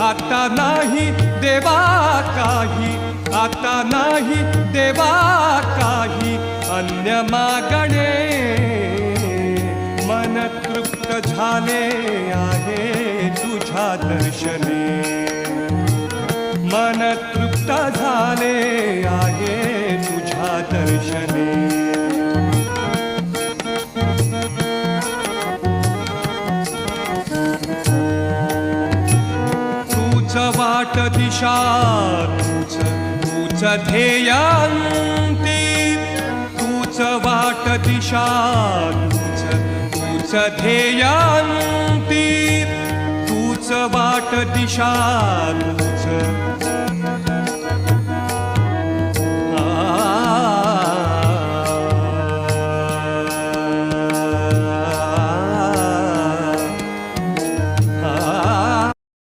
आता नाही देवा काही, आता नाही देवा काही अन्य मागणे. मन तृप्त झाले आहे तुझ्या दर्शने, मन तृप्त झाले आहे तुझ्या दर्शने. तूच वाट दिशा, तूच ध्येयांती, तूच वाट दिशा, तूच ध्येयांती, तूच वाट दिशा, तूच